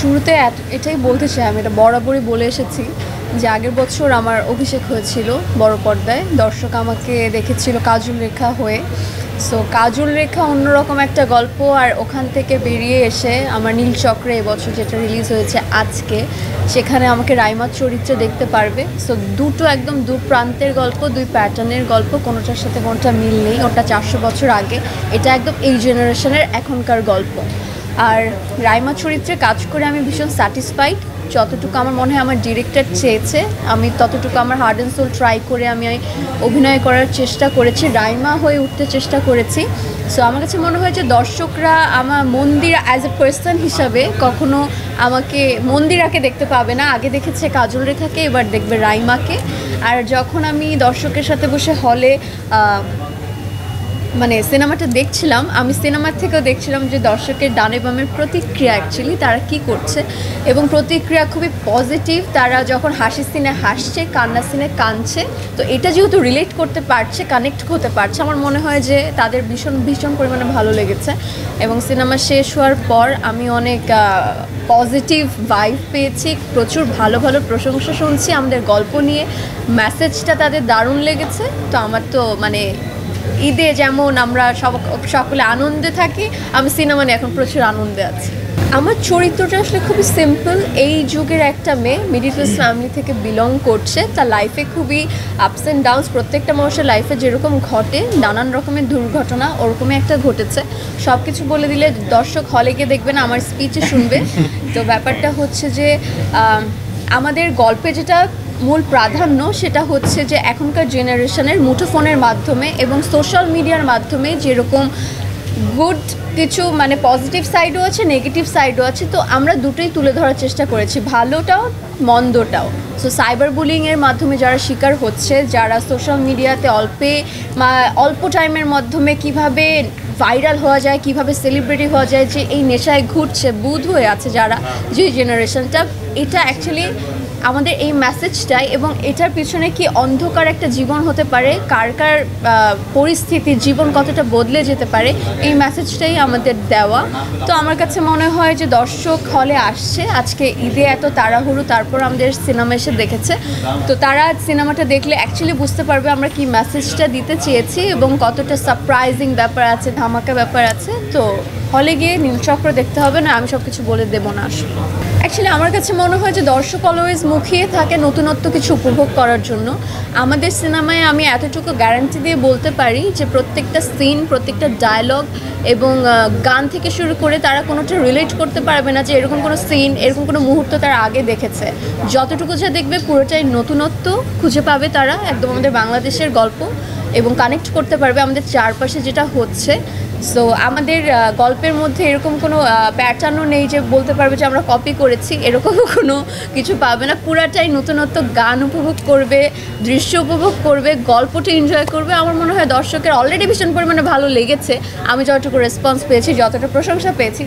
শুরুতে এটাই বলতে চাই, আমি এটা বরাবরই বলে এসেছি যে আগের বছর আমার অভিষেক হয়েছিল বড় পর্দায়। দর্শক আমাকে দেখেছিল কাজল রেখা হয়ে। সো কাজল রেখা অন্যরকম একটা গল্প, আর ওখান থেকে বেরিয়ে এসে আমার নীলচক্রে এবছর যেটা রিলিজ হয়েছে আজকে, সেখানে আমাকে রাইমার চরিত্রে দেখতে পারবে। সো দুটো একদম দু প্রান্তের গল্প, দুই প্যাটার্নের গল্প, কোনোটার সাথে কোনোটা মিল নেই। ওটা 400 বছর আগে, এটা একদম এই জেনারেশনের এখনকার গল্প। আর রাইমা চরিত্রে কাজ করে আমি ভীষণ স্যাটিসফাইড। যতটুকু আমার মনে হয় আমার ডিরেক্টর চেয়েছে, আমি ততটুকু আমার হার্ড অ্যান্ড সোল ট্রাই করে আমি অভিনয় করার চেষ্টা করেছি, রাইমা হয়ে উঠতে চেষ্টা করেছি। সো আমার কাছে মনে হয় যে দর্শকরা আমার মন্দিরা অ্যাজ এ পার্সন হিসাবে কখনো আমাকে মন্দিরাকে দেখতে পাবে না। আগে দেখেছে কাজল রেখাকে, এবার দেখবে রাইমাকে। আর যখন আমি দর্শকের সাথে বসে হলে মানে সিনেমাটা দেখছিলাম, আমি সিনেমার থেকেও দেখছিলাম যে দর্শকের ডানে বামের প্রতিক্রিয়া অ্যাকচুয়ালি তারা কি করছে, এবং প্রতিক্রিয়া খুবই পজিটিভ। তারা যখন হাসির সিনে হাসছে, কান্নার সিনে কাঁদছে, তো এটা যেহেতু রিলেট করতে পারছে, কানেক্ট হতে পারছে, আমার মনে হয় যে তাদের ভীষণ ভীষণ পরিমাণে ভালো লেগেছে। এবং সিনেমা শেষ হওয়ার পর আমি অনেক পজিটিভ ভাইব পেয়েছি, প্রচুর ভালো ভালো প্রশংসা শুনছি আমাদের গল্প নিয়ে। মেসেজটা তাদের দারুণ লেগেছে। তো আমার তো মানে ঈদে যেমন আমরা সকলে আনন্দে থাকি, আমি সিনেমা নিয়ে এখন প্রচুর আনন্দে আছি। আমার চরিত্রটা আসলে খুবই সিম্পল। এই যুগের একটা মেয়ে মিডল ক্লাস ফ্যামিলি থেকে বিলং করছে, তার লাইফে খুবই আপস অ্যান্ড ডাউনস, প্রত্যেকটা মানুষের লাইফে যেরকম ঘটে নানান রকমের দুর্ঘটনা, ওরকমই একটা ঘটেছে। সব কিছু বলে দিলে দর্শক হলে গিয়ে দেখবে না, আমার স্পিচে শুনবে। তো ব্যাপারটা হচ্ছে যে আমাদের গল্পে যেটা মূল প্রাধান্য সেটা হচ্ছে যে এখনকার জেনারেশনের মুঠোফোনের মাধ্যমে এবং সোশ্যাল মিডিয়ার মাধ্যমে যেরকম গুড কিছু মানে পজিটিভ সাইডও আছে, নেগেটিভ সাইডও আছে। তো আমরা দুটোই তুলে ধরার চেষ্টা করেছি, ভালোটাও মন্দটাও। সো সাইবার বুলিংয়ের মাধ্যমে যারা শিকার হচ্ছে, যারা সোশ্যাল মিডিয়াতে অল্প টাইমের মাধ্যমে কিভাবে ভাইরাল হওয়া যায়, কিভাবে সেলিব্রিটি হওয়া যায়, যে এই নেশায় ঘুরছে, বুধ হয়ে আছে যারা, যে জেনারেশনটা, এটা অ্যাকচুয়ালি আমাদের এই মেসেজটাই। এবং এটার পিছনে কি অন্ধকার একটা জীবন হতে পারে, কার কার পরিস্থিতি জীবন কতটা বদলে যেতে পারে, এই মেসেজটাই আমাদের দেওয়া। তো আমার কাছে মনে হয় যে দর্শক হলে আসছে আজকে ঈদে এত তাড়াহুড়ো, তারপর আমাদের সিনেমা এসে দেখেছে, তো তারা সিনেমাটা দেখলে অ্যাকচুয়ালি বুঝতে পারবে আমরা কি মেসেজটা দিতে চেয়েছি এবং কতটা সারপ্রাইজিং ব্যাপার আছে, ধামাকা ব্যাপার আছে। তো হলে গিয়ে নীলচক্র দেখতে হবে না, আমি সব কিছু বলে দেবো না। আসলে অ্যাকচুয়ালি আমার কাছে মনে হয় যে দর্শক অলওয়েজ মুখিয়ে থাকে নতুনত্ব কিছু উপভোগ করার জন্য। আমাদের সিনেমায় আমি এতটুকু গ্যারান্টি দিয়ে বলতে পারি যে প্রত্যেকটা সিন, প্রত্যেকটা ডায়লগ এবং গান থেকে শুরু করে তারা কোনোটা রিলেট করতে পারবে না যে এরকম কোনো সিন, এরকম কোনো মুহূর্ত তারা আগে দেখেছে। যতটুকু যা দেখবে পুরোটাই নতুনত্ব খুঁজে পাবে তারা, একদম আমাদের বাংলাদেশের গল্প, এবং কানেক্ট করতে পারবে আমাদের চারপাশে যেটা হচ্ছে। সো আমাদের গল্পের মধ্যে এরকম কোনো প্যাটার্নও নেই যে বলতে পারবে যে আমরা কপি করেছি, এরকমও কোনো কিছু পাবে না। পুরাটাই নতুনত্ব, গান উপভোগ করবে, দৃশ্য উপভোগ করবে, গল্পটা এনজয় করবে। আমার মনে হয় দর্শকের অলরেডি ভীষণ পরিমাণে ভালো লেগেছে। আমি যতটুকু রেসপন্স পেয়েছি, যতটা প্রশংসা পেয়েছি,